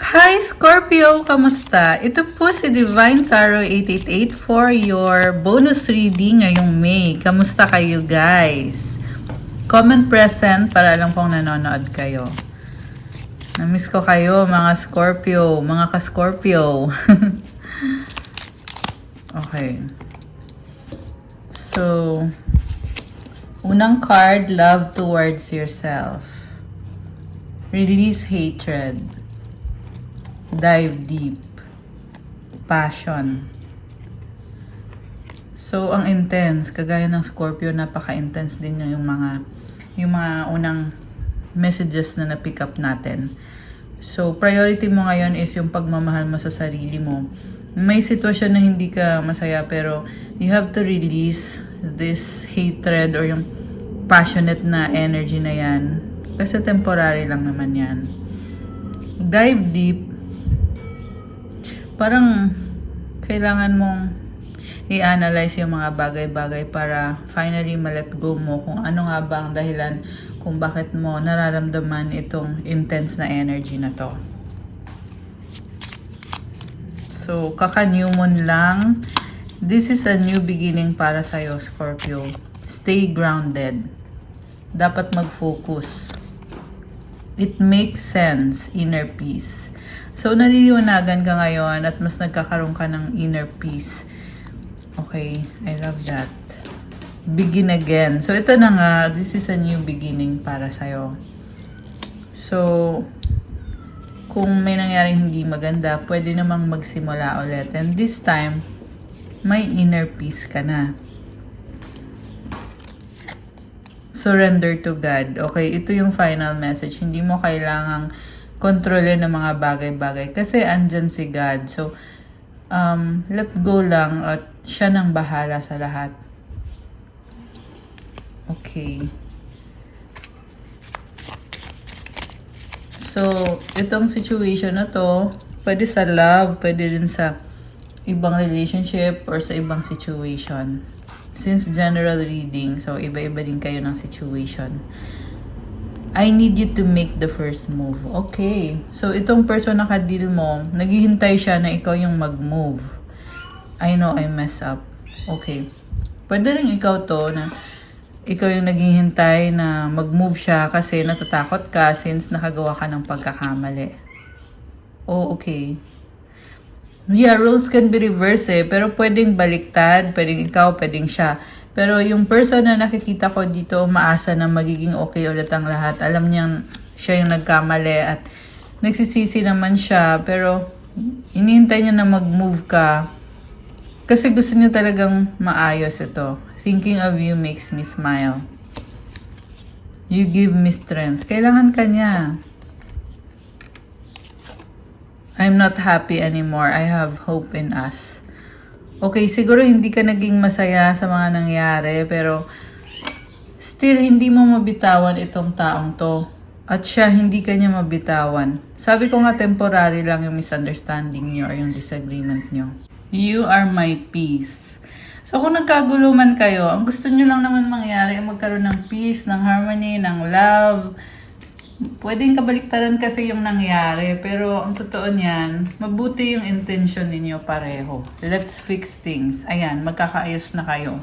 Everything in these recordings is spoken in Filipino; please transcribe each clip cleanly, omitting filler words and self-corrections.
Hi Scorpio! Kamusta? Ito po si Divine Tarot 888 for your bonus reading ngayong May. Kamusta kayo guys? Comment present para alam kong nanonood kayo. Namiss ko kayo mga Scorpio, mga ka-Scorpio. Okay. So, unang card, love towards yourself. Release hatred. Dive deep. Passion. So, ang intense, kagaya ng Scorpio, napaka-intense din yung mga unang messages na na-pick up natin. So, priority mo ngayon is yung pagmamahal mo sa sarili mo. May sitwasyon na hindi ka masaya pero you have to release this hatred or yung passionate na energy na yan. Kasi temporary lang naman yan. Dive deep. Parang kailangan mong i-analyze yung mga bagay-bagay para finally ma-let go mo kung ano nga ba ang dahilan kung bakit mo nararamdaman itong intense na energy na to. So, kaka-new moon lang. This is a new beginning para sa'yo, Scorpio. Stay grounded. Dapat mag-focus. It makes sense, inner peace. So, naliliwanagan ka ngayon at mas nagkakaroon ka ng inner peace. Okay, I love that. Begin again. So, ito na nga, this is a new beginning para sa'yo. So, kung may nangyaring hindi maganda, pwede namang magsimula ulit. And this time, may inner peace ka na. Surrender to God. Okay, ito yung final message. Hindi mo kailangang kontrolin ng mga bagay-bagay. Kasi andyan si God. So, let go lang at siya nang bahala sa lahat. Okay. So, itong situation na to, pwede sa love, pwede din sa ibang relationship or sa ibang situation. Since general reading, so iba-iba din kayo ng situation. I need you to make the first move. Okay. So, itong person na ka-deal mo, naghihintay siya na ikaw yung mag-move. I know I mess up. Okay. Pwede rin ikaw to na ikaw yung naghihintay na mag-move siya kasi natatakot ka since nakagawa ka ng pagkakamali. Oh, okay. Yeah, roles can be reversed pero pwedeng baliktad, pwedeng ikaw, pwedeng siya. Pero yung person na nakikita ko dito, maasa na magiging okay ulit ang lahat. Alam niyang siya yung nagkamali at nagsisisi naman siya, pero inihintay niya na mag-move ka kasi gusto niya talagang maayos ito. Thinking of you makes me smile. You give me strength. Kailangan ka niya. I'm not happy anymore. I have hope in us. Okay, siguro hindi ka naging masaya sa mga nangyari, pero still hindi mo mabitawan itong taong to. At siya, hindi ka niya mabitawan. Sabi ko nga temporary lang yung misunderstanding niyo or yung disagreement niyo. You are my peace. So, kung nagkaguluman kayo, ang gusto nyo lang naman mangyari ay magkaroon ng peace, ng harmony, ng love. Pwedeng kabaliktaran kasi yung nangyari, pero ang totoo niyan, mabuti yung intention ninyo pareho. Let's fix things. Ayan, magkakaayos na kayo.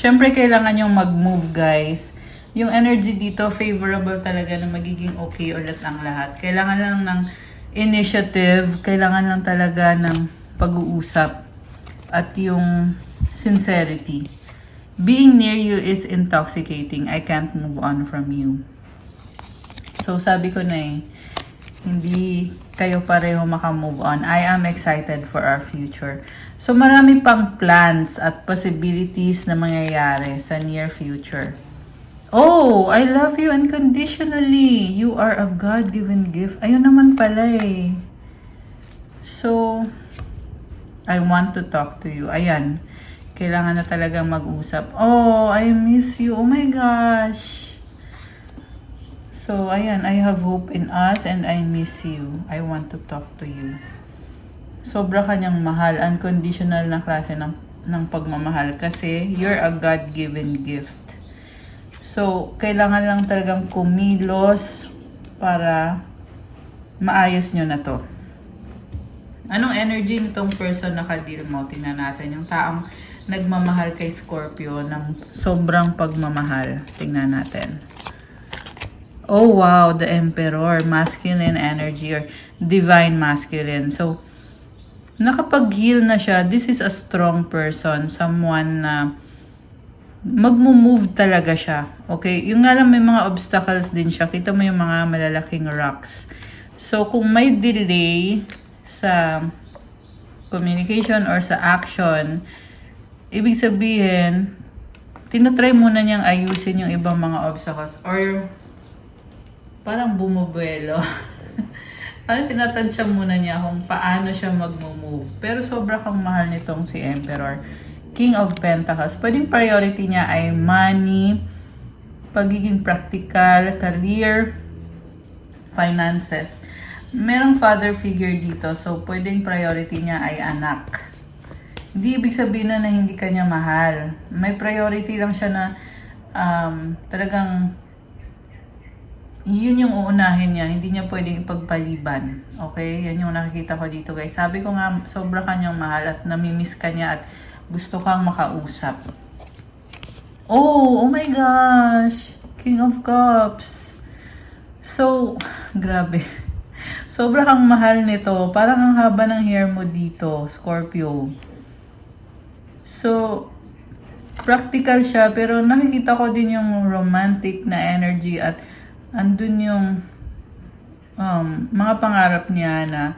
Siyempre, kailangan yung mag-move, guys. Yung energy dito, favorable talaga na magiging okay ulit ang lahat. Kailangan lang ng initiative, kailangan lang talaga ng pag-uusap at yung sincerity. Being near you is intoxicating. I can't move on from you. So, sabi ko na hindi kayo pareho makamove on. I am excited for our future. So, marami pang plans at possibilities na mangyayari sa near future. Oh, I love you unconditionally. You are a God-given gift. Ayun naman pala So, I want to talk to you. Ayan. Kailangan na talagang mag-usap. Oh, I miss you. Oh my gosh. So, ayan. I have hope in us and I miss you. I want to talk to you. Sobra kanyang mahal. Unconditional na klase ng pagmamahal. Kasi, you're a God-given gift. So, kailangan lang talagang kumilos para maayos nyo na to. Anong energy nitong person na ka-deal mo? Tingnan natin. Yung taong nagmamahal kay Scorpio ng sobrang pagmamahal. Tingnan natin. Oh wow, the Emperor. Masculine energy or divine masculine. So, nakapag-heal na siya. This is a strong person. Someone na magmo-move talaga siya. Okay? Yung nga lang may mga obstacles din siya. Kita mo yung mga malalaking rocks. So, kung may delay sa communication or sa action, ibig sabihin, tinatry muna niyang ayusin yung ibang mga obstacles or parang bumubuelo. Parang tinatansya muna niya kung paano siya mag-move. Pero sobra kang mahal nitong si Emperor. King of Pentacles. Pwedeng priority niya ay money, pagiging practical, career, finances. Merong father figure dito. So, pwedeng priority niya ay anak. Hindi ibig sabihin na hindi kanya mahal. May priority lang siya na talagang yun yung uunahin niya. Hindi niya pwedeng ipagpaliban. Okay? Yan yung nakikita ko dito, guys. Sabi ko nga, sobra kanyang mahal at namimiss ka niya at gusto kang makausap. Oh my gosh! King of Cups. So, grabe. Sobra kang mahal nito. Parang ang haba ng hair mo dito, Scorpio. So, practical siya, pero nakikita ko din yung romantic na energy at andun yung mga pangarap niya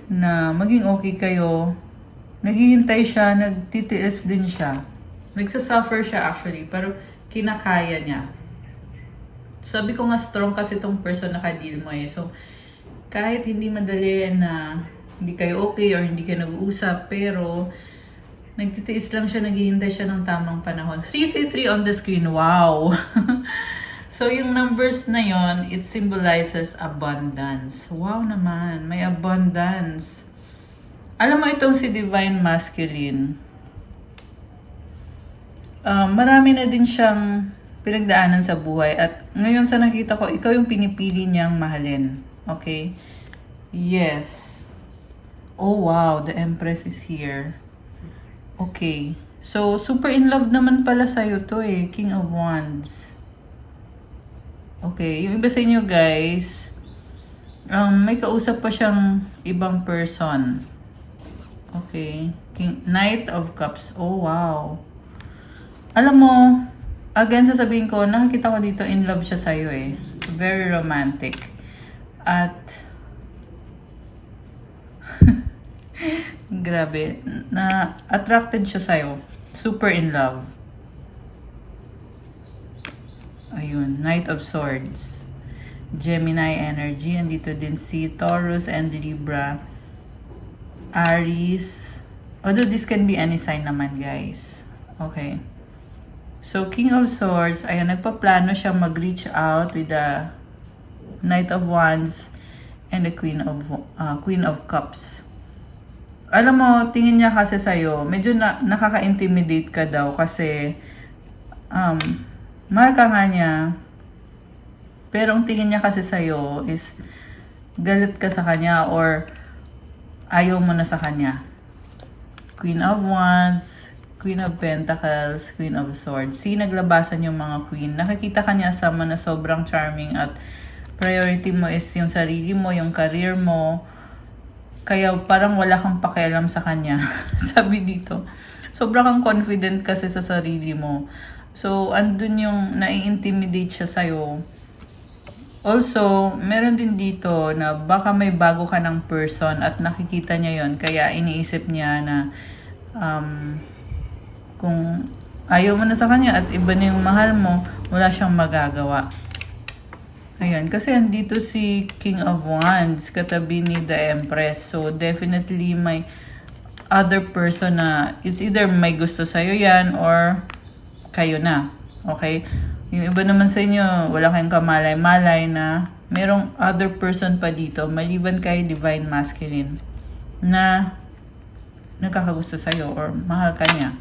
na maging okay kayo. Naghihintay siya, nagtitiis din siya. Nagsasuffer siya actually, pero kinakaya niya. Sabi ko nga strong kasi tong person na ka-deal mo eh. So, kahit hindi madali na hindi kayo okay or hindi kayo nag-uusap, pero nagtitiis lang siya, naghihintay siya ng tamang panahon. 333 on the screen, wow! So, yung numbers na yon, it symbolizes abundance. Wow naman, may abundance. Alam mo itong si Divine Masculine, marami na din siyang pinagdaanan sa buhay at ngayon sa nakita ko, ikaw yung pinipili niyang mahalin. Okay? Yes. Oh wow, the Empress is here. Okay. So, super in love naman pala sa'yo to eh. King of Wands. Okay. Yung iba sa inyo guys, may kausap pa siyang ibang person. Okay. Knight of Cups. Oh, wow. Alam mo, again, sasabihin ko, nakikita ko dito in love siya sa'yo eh. Very romantic. At, grabe, na attracted siya sa'yo. Super in love. Ayun, Knight of Swords. Gemini energy. Andito din si Taurus and Libra. Aries. Although this can be any sign naman, guys. Okay. So, King of Swords, ayan, nagpaplano siya mag-reach out with the Knight of Wands and the Queen of Cups. Alam mo, tingin niya kasi sa'yo, medyo nakaka-intimidate ka daw kasi mahal ka nga niya. Pero ang tingin niya kasi sa'yo is galit ka sa kanya or ayaw mo na sa kanya. Queen of Wands, Queen of Pentacles, Queen of Swords. See, naglabasan yung mga queen. Nakikita ka niya sama na sobrang charming at priority mo is yung sarili mo, yung career mo. Kaya parang wala kang pakialam sa kanya. Sabi dito. Sobrang kang confident kasi sa sarili mo. So, andun yung nai-intimidate siya sa'yo. Also, meron din dito na baka may bago ka ng person at nakikita niya yon, kaya iniisip niya na kung ayaw mo na sa kanya at iba na yung mahal mo, wala siyang magagawa. Ayan, kasi andito si King of Wands katabi ni the Empress. So, definitely may other person na it's either may gusto sa'yo yan or kayo na. Okay? Yung iba naman sa inyo, wala kayong kamalay-malay na merong other person pa dito, maliban kay Divine Masculine, na nagkakagusto sa'yo or mahal ka niya.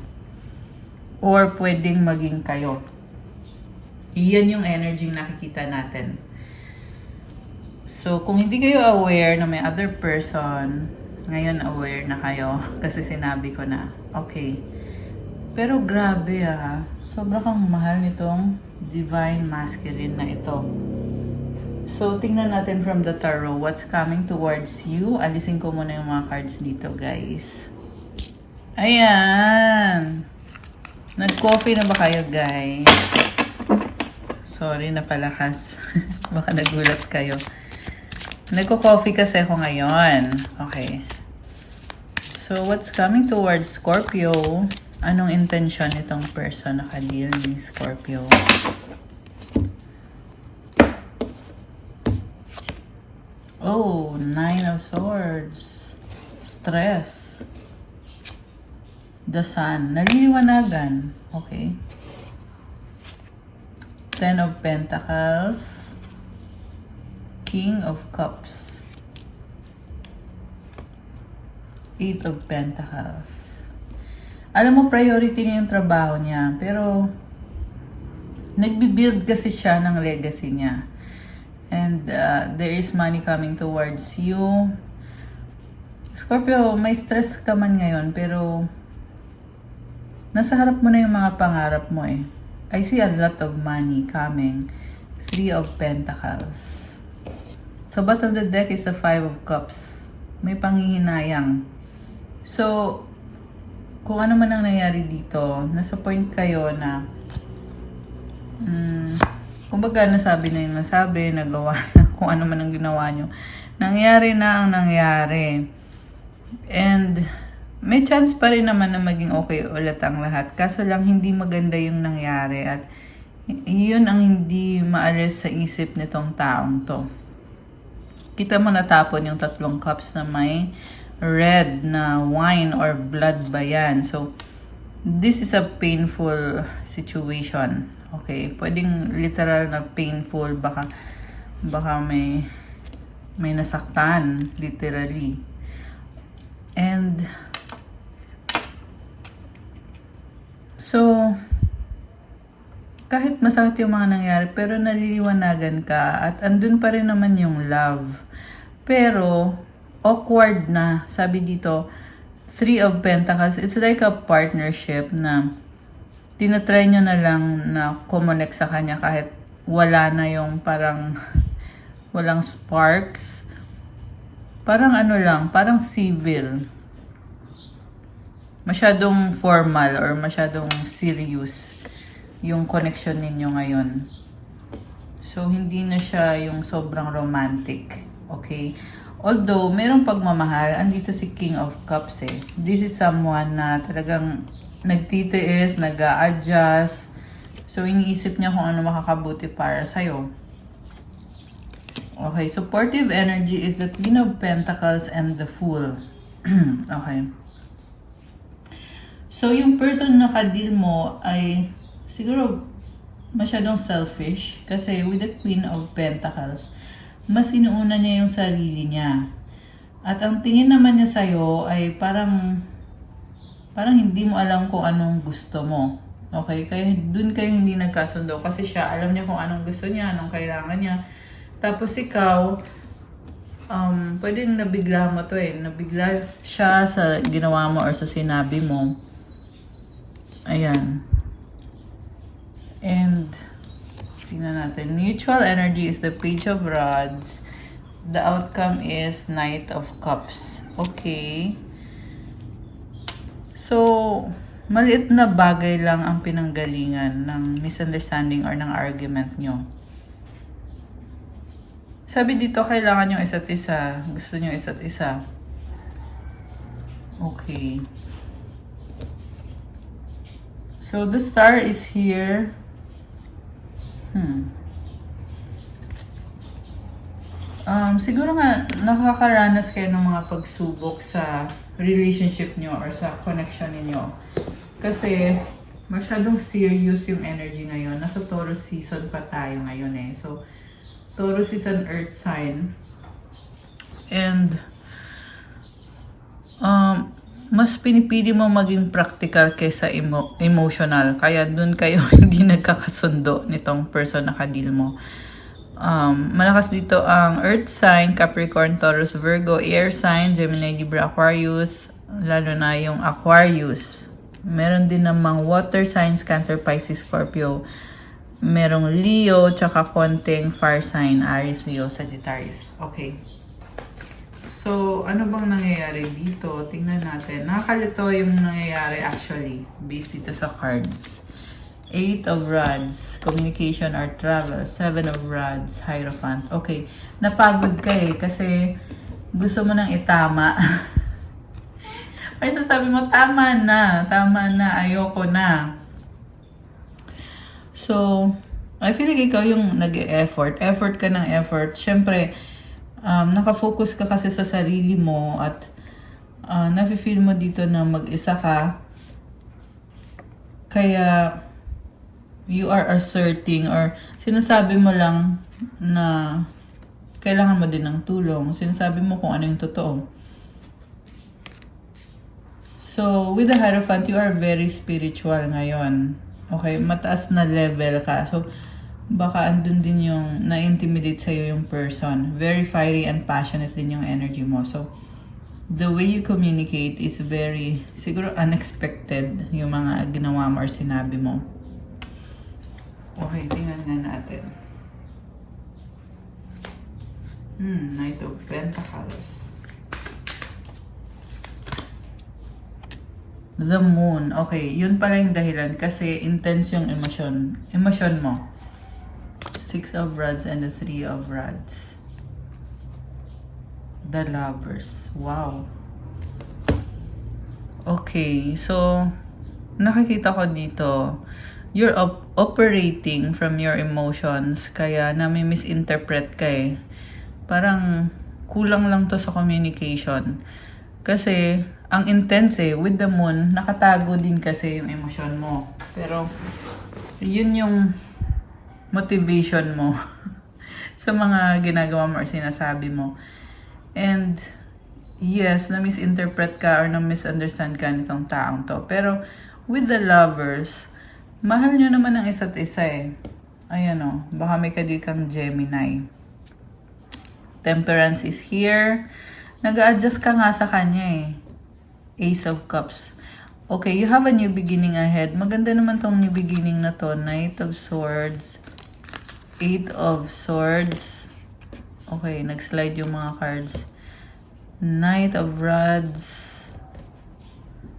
Or pwedeng maging kayo. Iyan yung energy nakikita natin. So, kung hindi kayo aware na may other person, ngayon aware na kayo kasi sinabi ko na, okay. Pero grabe sobrang kang mahal nitong Divine Masculine na ito. So, tingnan natin from the tarot, what's coming towards you. Alisin ko muna yung mga cards dito, guys. Ayan! Nag-coffee na ba kayo, guys? Sorry, napalakas. Baka nagulat kayo. Nagko-coffee kasi ako ngayon. Okay. So, what's coming towards Scorpio? Anong intention nitong person na ka-deal ni Scorpio? Oh, 9 of Swords. Stress. The Sun. Naliliwanagan. Okay. 10 of Pentacles. King of Cups. 8 of Pentacles. Alam mo, priority niya yung trabaho niya. Pero, nagbi-build kasi siya ng legacy niya. And there is money coming towards you. Scorpio, may stress ka man ngayon, pero nasa harap mo na yung mga pangarap mo eh. I see a lot of money coming. 3 of Pentacles. So, bottom of the deck is the 5 of Cups. May panghihinayang. So, kung ano man ang nangyari dito, nasa point kayo na kumbaga nasabi na yung nasabi, nagawa na kung ano man ang ginawa nyo. Nangyari na ang nangyari. And may chance pa rin naman na maging okay ulit ang lahat. Kaso lang hindi maganda yung nangyari at yun ang hindi maalis sa isip nitong taong to. Kita mo natapon yung 3 cups na may red na wine or blood ba yan. So, this is a painful situation. Okay? Pwedeng literal na painful. Baka may nasaktan. Literally. And, so, kahit masakit yung mga nangyari, pero naliliwanagan ka at andun pa rin naman yung love. Pero, awkward na. Sabi dito, 3 of Pentacles, it's like a partnership na tinatry nyo na lang na kumonect sa kanya kahit wala na yung parang walang sparks. Parang ano lang, parang civil. Masyadong formal or masyadong serious yung connection ninyo ngayon. So, hindi na siya yung sobrang romantic. Okay? Although, merong pagmamahal, andito si King of Cups eh. This is someone na talagang nagtitiis, nag-a-adjust. So, iniisip niya kung ano makakabuti para sa'yo. Okay, supportive energy is the Queen of Pentacles and the Fool. Okay. So, yung person na ka-deal mo ay siguro masyadong selfish kasi with the Queen of Pentacles, mas inuuna niya yung sarili niya. At ang tingin naman niya sa'yo ay parang hindi mo alam kung anong gusto mo. Okay? Kaya dun kayo hindi nagkasundo kasi siya alam niya kung anong gusto niya, anong kailangan niya. Tapos ikaw, pwedeng nabigla mo to eh. Nabigla siya sa ginawa mo or sa sinabi mo. Ayan. And, tingnan natin. Mutual energy is the Page of Rods. The outcome is Knight of Cups. Okay. So, maliit na bagay lang ang pinanggalingan ng misunderstanding or ng argument nyo. Sabi dito, kailangan yung isa't isa. Gusto nyo isa't isa. Okay. So, the star is here. Siguro nga, nakakaranas kayo ng mga pagsubok sa relationship nyo or sa connection niyo. Kasi, masyadong serious yung energy ngayon. Nasa Taurus season pa tayo ngayon eh. So, Taurus is an earth sign. And, mas pinipili mo maging practical kaysa emotional. Kaya dun kayo hindi nagkakasundo nitong person na ka-deal mo. Malakas dito ang Earth sign, Capricorn, Taurus, Virgo, Air sign, Gemini, Libra, Aquarius, lalo na yung Aquarius. Meron din namang water signs, Cancer, Pisces, Scorpio. Merong Leo, tsaka konting fire sign, Aries, Leo, Sagittarius. Okay. So, ano bang nangyayari dito? Tingnan natin. Nakakalito yung nangyayari actually, based dito sa cards. 8 of Rods, communication or travel. 7 of Rods, Hierophant. Okay, napagod ka kasi gusto mo nang itama. Ay, sasabi mo, tama na, ayoko na. So, I feel like ikaw yung nag-e-effort. Effort ka ng effort. Siyempre, nakafocus ka kasi sa sarili mo at nafe-feel mo dito na mag-isa ka. Kaya, you are asserting or sinasabi mo lang na kailangan mo din ng tulong. Sinasabi mo kung ano yung totoo. So, with the Hierophant, you are very spiritual ngayon. Okay, mataas na level ka. So, baka andun din yung na-intimidate sa'yo yung person. Very fiery and passionate din yung energy mo. So, the way you communicate is very, siguro unexpected yung mga ginawa mo or sinabi mo. Okay, tingnan nga natin. Knight of Pentacles. The Moon. Okay, yun pala yung dahilan kasi intense yung emosyon mo. 6 of Rods and the 3 of Rods. The Lovers. Wow. Okay, so nakikita ko dito, you're operating from your emotions, kaya nami-misinterpret ka eh. Parang kulang lang to sa communication. Kasi, ang intense eh, with the Moon, nakatago din kasi yung emosyon mo. Pero, yun yung motivation mo sa mga ginagawa mo or sinasabi mo. And, yes, na-misinterpret ka or na-misunderstand ka nitong taong to. Pero, with the Lovers, mahal nyo naman ang isa't isa eh. Ayan o, baka may kadikang Gemini. Temperance is here. Nag-a-adjust ka nga sa kanya eh. Ace of Cups. Okay, you have a new beginning ahead. Maganda naman tong new beginning na to. Knight of Swords. 8 of Swords. Okay, nag-slide yung mga cards. Knight of Rods.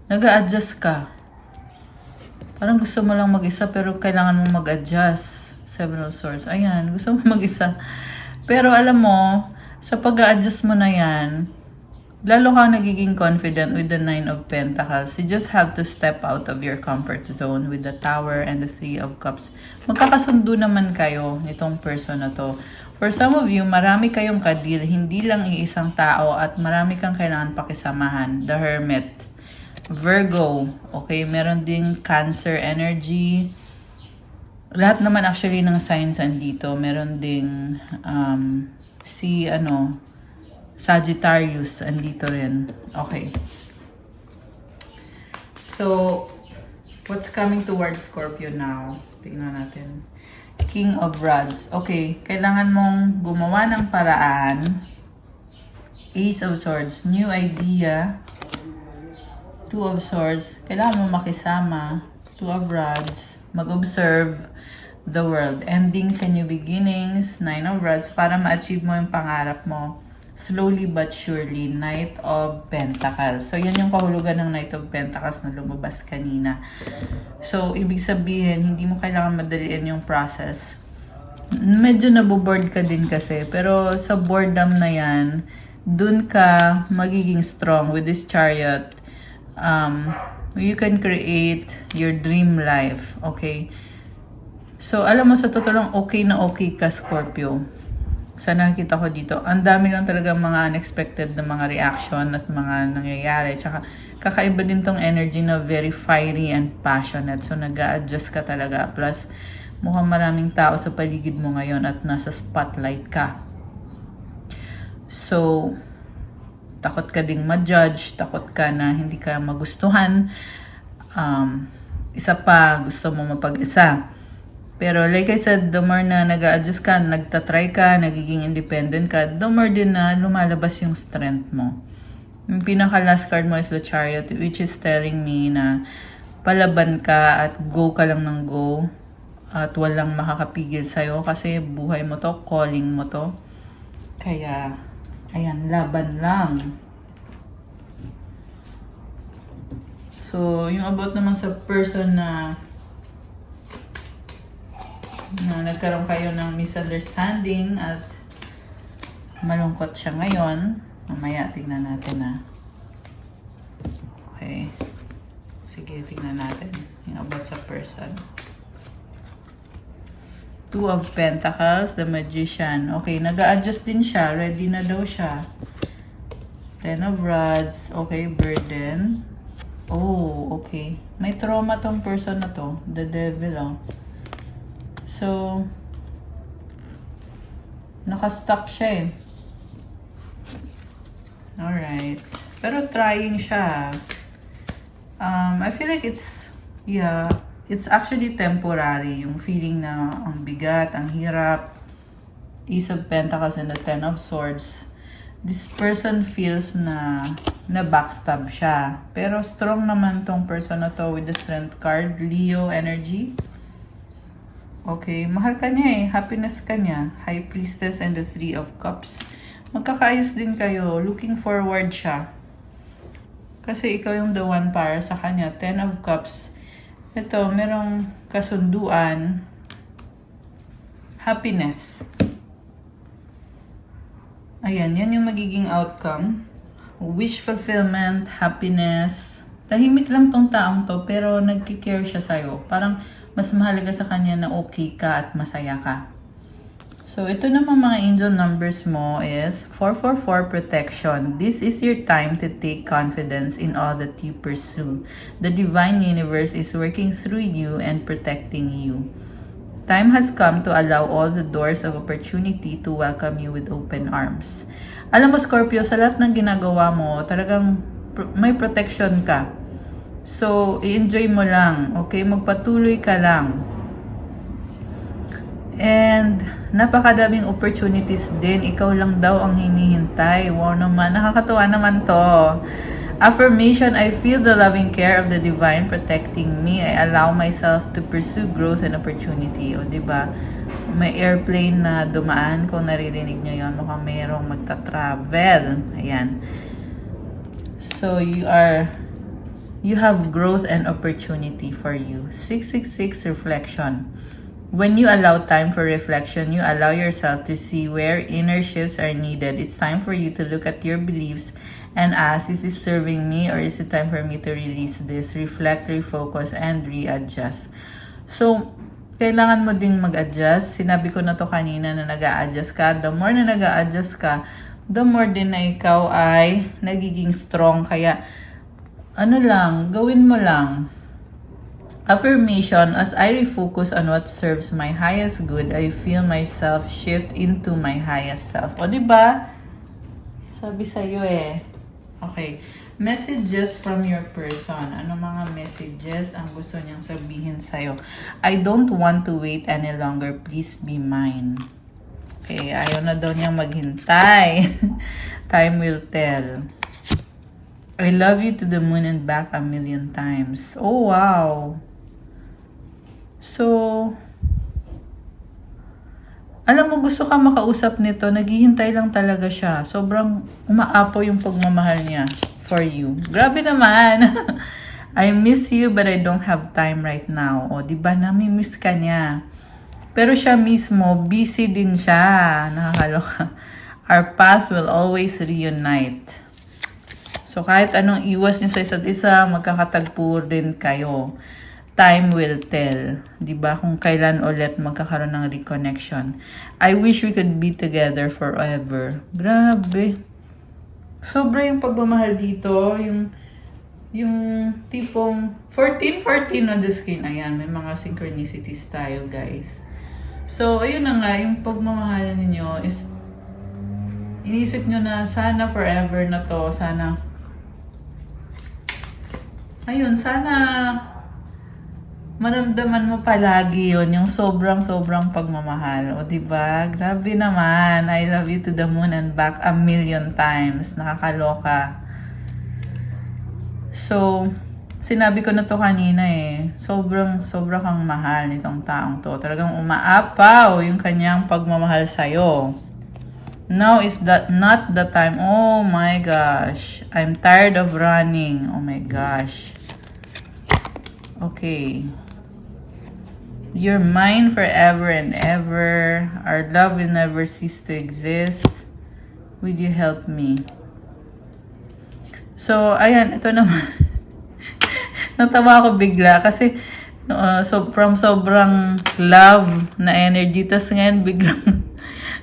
Nag-a-adjust ka. Parang gusto mo lang mag-isa pero kailangan mo mag-adjust. 7 of Swords. Ayan, gusto mo mag-isa. Pero alam mo, sa pag-a-adjust mo na yan, lalo ka nagiging confident with the 9 of Pentacles. You just have to step out of your comfort zone with the Tower and the 3 of Cups. Magkakasundo naman kayo nitong person na to. For some of you, marami kayong kadil, hindi lang iisang tao at marami kang kailangan pakisamahan. The Hermit. Virgo. Okay, meron ding Cancer energy. Lahat naman actually ng signs andito. Meron ding Sagittarius andito rin. Okay. So, what's coming towards Scorpio now? Tingnan natin. King of Rods. Okay, kailangan mong gumawa ng paraan. Ace of Swords. New idea. 2 of Swords. Kailangan mong makisama. 2 of Rods. Mag-observe the world. Endings and new beginnings. 9 of Rods. Para ma-achieve mo yung pangarap mo. Slowly but surely. Knight of Pentacles. So, yan yung kahulugan ng Knight of Pentacles na lumabas kanina. So, ibig sabihin, hindi mo kailangan madaliin yung process. Medyo naboboard ka din kasi. Pero sa boredom na yan, dun ka magiging strong with this Chariot. You can create your dream life. Okay? So, alam mo, sa totoo lang, okay na okay ka, Scorpio. Sa nakikita ko dito, ang dami lang talaga mga unexpected na mga reaction at mga nangyayari. Tsaka, kakaiba din tong energy na very fiery and passionate. So, nag-a-adjust ka talaga. Plus, mukhang maraming tao sa paligid mo ngayon at nasa spotlight ka. So, takot ka ding ma-judge. Takot ka na hindi ka magustuhan. Isa pa, gusto mo mapag-isa. Pero like I said, the more na nag-a-adjust ka, nagtatry ka, nagiging independent ka, the more din na lumalabas yung strength mo. Yung pinaka-last card mo is the Chariot, which is telling me na palaban ka at go ka lang ng go. At walang makakapigil sa'yo kasi buhay mo to, calling mo to. Kaya, ayan, laban lang. So, yung about naman sa person na nagkaroon kayo ng misunderstanding at malungkot siya ngayon. Mamaya, tingnan natin na. Okay. Sige, tingnan natin yung about sa person. Two of Pentacles, the Magician. Okay, nag-a-adjust din siya. Ready na daw siya. Ten of Rods. Okay, burden. Oh, okay. May trauma tong person na to. The Devil, oh. So, nakastuck siya eh. Alright. Pero trying siya. I feel like it's actually temporary. Yung feeling na ang bigat, ang hirap. Ace of Pentacles and the Ten of Swords. This person feels na backstab siya. Pero strong naman tong person na to with the Strength card. Leo energy. Okay, mahal ka niya eh. Happiness ka niya. High Priestess and the Three of Cups. Magkakaayos din kayo. Looking forward siya. Kasi ikaw yung the one para sa kanya. Ten of Cups. Ito, merong kasunduan. Happiness. Ayan, yan yung magiging outcome. Wish fulfillment, happiness. Tahimik lang tong taong to, pero nagkikare siya sa'yo. Parang mas mahalaga sa kanya na okay ka at masaya ka. So, ito naman mga angel numbers mo is 444 protection. This is your time to take confidence in all that you pursue. The divine universe is working through you and protecting you. Time has come to allow all the doors of opportunity to welcome you with open arms. Alam mo, Scorpio, sa lahat ng ginagawa mo, talagang may protection ka. So, i-enjoy mo lang. Okay? Magpatuloy ka lang. And, napakadaming opportunities din. Ikaw lang daw ang hinihintay. Wow naman. Nakakatuwa naman to. Affirmation, I feel the loving care of the divine protecting me. I allow myself to pursue growth and opportunity. O, diba? May airplane na dumaan. Kung naririnig nyo yun, mukhang mayroong magta-travel. Ayan. So, you have growth and opportunity for you. 666 reflection. When you allow time for reflection, you allow yourself to see where inner shifts are needed. It's time for you to look at your beliefs and ask, is this serving me or is it time for me to release this? Reflect, refocus, and readjust. So, kailangan mo ding mag-adjust. Sinabi ko na to kanina na nag-a-adjust ka. The more na nag-a-adjust ka, the more din na ikaw ay nagiging strong. Kaya, gawin mo lang. Affirmation, as I refocus on what serves my highest good, I feel myself shift into my highest self. O, diba? Sabi sa'yo eh. Okay. Messages from your person. Ano mga messages ang gusto niyang sabihin sa'yo? I don't want to wait any longer. Please be mine. Okay. Ayaw na daw niyang maghintay. Time will tell. I love you to the moon and back 1,000,000 times. Oh, wow. So, alam mo, gusto ka makausap nito, naghihintay lang talaga siya. Sobrang umaapaw yung pagmamahal niya for you. Grabe naman. I miss you but I don't have time right now. O, diba, nami-miss ka niya. Pero siya mismo, busy din siya. Nakakaloka. Our paths will always reunite. So, kahit anong iwas niyo sa isa't isa, magkakatagpo din kayo. Time will tell. Diba? Kung kailan ulit magkakaroon ng reconnection. I wish we could be together forever. Grabe. Sobra yung pagmamahal dito. Yung tipong 14-14 on the screen. Ayan, may mga synchronicities tayo, guys. So, ayun na nga. Yung pagmamahal ninyo is inisip nyo na sana forever na to. Sana maramdaman mo palagi yun, yung sobrang pagmamahal. O, diba? Grabe naman. I love you to the moon and back 1,000,000 times. Nakakaloka. So, sinabi ko na to kanina eh. Sobrang kang mahal nitong taong to. Talagang umaapaw yung kanyang pagmamahal sa'yo. Now is that not the time. Oh my gosh. I'm tired of running. Oh my gosh. Okay. You're mine forever and ever. Our love will never cease to exist. Would you help me? So, ayan. Ito naman. Natawa ako bigla kasi from sobrang love na energy. Tas ngayon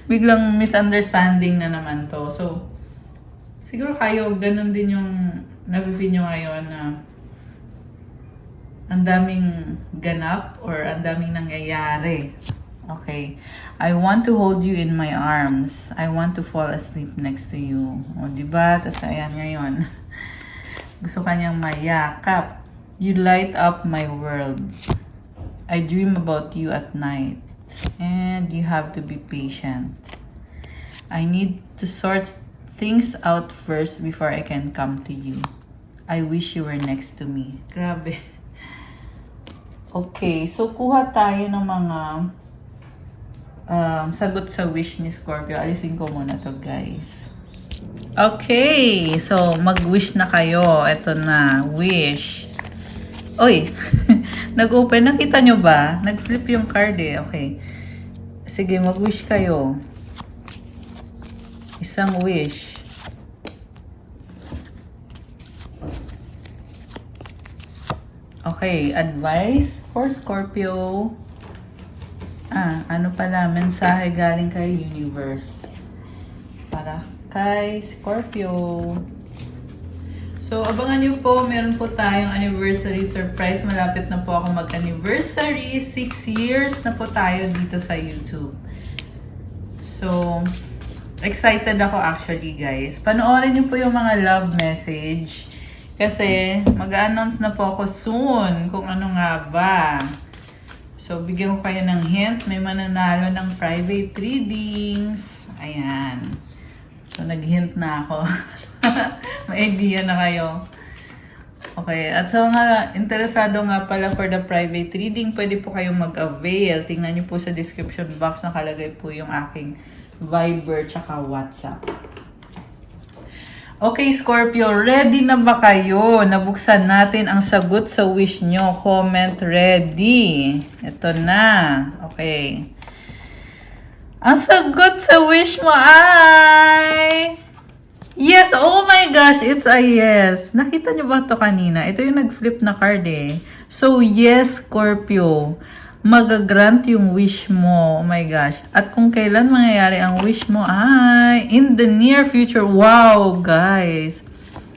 biglang misunderstanding na naman to. So, siguro kayo, ganun din yung nafe-feel nyo ngayon na ang daming ganap or ang daming nangyayari. Okay. I want to hold you in my arms. I want to fall asleep next to you. O, diba? Tas ayan ngayon. Gusto kanyang mayakap. You light up my world. I dream about you at night. And you have to be patient. I need to sort things out first before I can come to you. I wish you were next to me. Grabe. Okay, so kuha tayo ng mga sagot sa wish ni Scorpio. Alisin ko muna to, guys. Okay, so mag-wish na kayo. Ito na, wish. Oy, nag-open. Nakita nyo ba? Nag-flip yung card eh. Okay. Sige, mag-wish kayo. Isang wish. Okay, advice for Scorpio. Ano pala, mensahe galing kay Universe. Para kay Scorpio. So, abangan nyo po, meron po tayong anniversary surprise. Malapit na po ako mag-anniversary. 6 years na po tayo dito sa YouTube. So, excited ako actually, guys. Panoorin nyo po yung mga love message. Kasi, mag-announce na po ako soon kung ano nga ba. So, bigyan ko kayo ng hint. May mananalo ng private readings. Ayan. So, nag-hint na ako. May idea na kayo. Okay. At sa mga interesado nga pala for the private reading, pwede po kayong mag-avail. Tingnan nyo po sa description box. Nakalagay po yung aking Viber tsaka WhatsApp. Okay, Scorpio. Ready na ba kayo? Nabuksan natin ang sagot sa wish nyo. Comment ready. Ito na. Okay. Ang sagot sa wish mo ay... Yes! Oh my gosh! It's a yes! Nakita niyo ba ito kanina? Ito yung nag-flip na card eh. So, yes, Scorpio. Mag-grant yung wish mo. Oh my gosh. At kung kailan mangyayari ang wish mo ay in the near future. Wow, guys!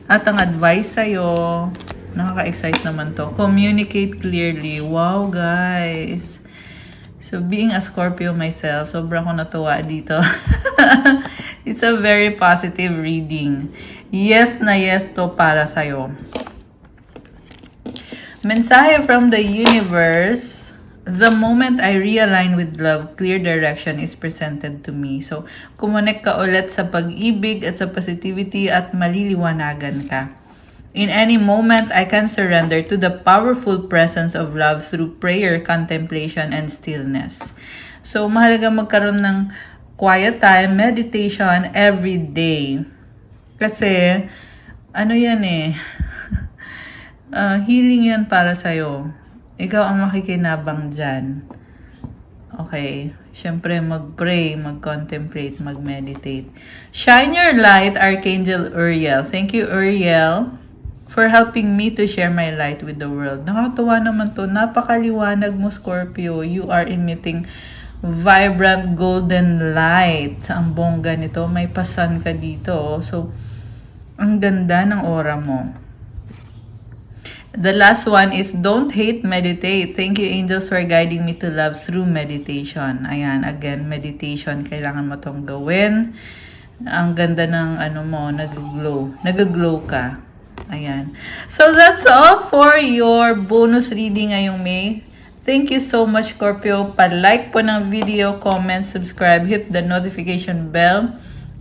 At ang advice sa'yo, nakaka-excite naman to. Communicate clearly. Wow, guys! So, being a Scorpio myself, sobrang ako natuwa dito. It's a very positive reading. Yes na yes to para sa'yo. Mensahe from the universe. The moment I realign with love, clear direction is presented to me. So, kumonek ka ulit sa pag-ibig at sa positivity at maliliwanagan ka. In any moment, I can surrender to the powerful presence of love through prayer, contemplation, and stillness. So, mahalaga magkaroon ng quiet time, meditation every day. Kasi, ano yan eh, healing yan para sa'yo. Ikaw ang makikinabang dyan. Okay. Siyempre, mag-pray, mag-contemplate, mag-meditate. Shine your light, Archangel Uriel. Thank you, Uriel, for helping me to share my light with the world. Nakakatuwa naman to. Napakaliwanag mo, Scorpio. You are emitting vibrant golden light. Ang bongga nito. May pasan ka dito. So, ang ganda ng aura mo. The last one is don't hate, meditate. Thank you, angels, for guiding me to love through meditation. Ayan, again, meditation. Kailangan mo tong gawin. Ang ganda ng ano mo, nag-glow. Nag-glow ka. Ayan. So, that's all for your bonus reading ngayong May. Thank you so much, Scorpio. Pa-like po ng video, comment, subscribe, hit the notification bell.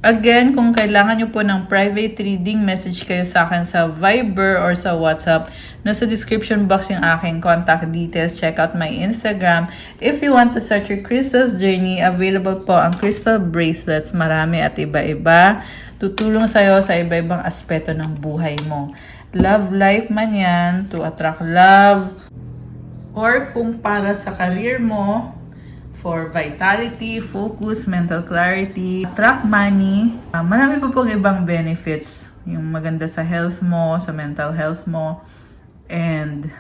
Again, kung kailangan nyo po ng private reading, message kayo sa akin sa Viber or sa WhatsApp. Nasa description box yung aking contact details. Check out my Instagram. If you want to start your crystals journey, available po ang crystal bracelets. Marami at iba-iba. Tutulong sa'yo sa iba-ibang aspeto ng buhay mo. Love life man yan, to attract love. Or kung para sa career mo, for vitality, focus, mental clarity, attract money. Marami pa pong ibang benefits. Yung maganda sa health mo, sa mental health mo. And,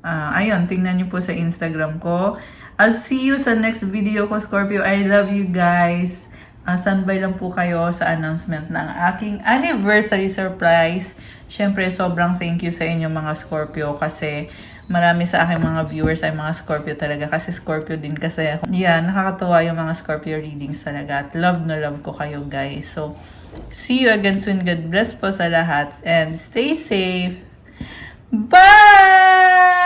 ayun, tingnan nyo po sa Instagram ko. I'll see you sa next video ko, Scorpio. I love you guys. Standby lang po kayo sa announcement ng aking anniversary surprise. Syempre, sobrang thank you sa inyo mga Scorpio kasi marami sa aking mga viewers ay mga Scorpio talaga kasi Scorpio din kasi ako. Yeah, nakakatuwa yung mga Scorpio readings talaga at love na love ko kayo guys. So, see you again soon. God bless po sa lahat and stay safe. Bye!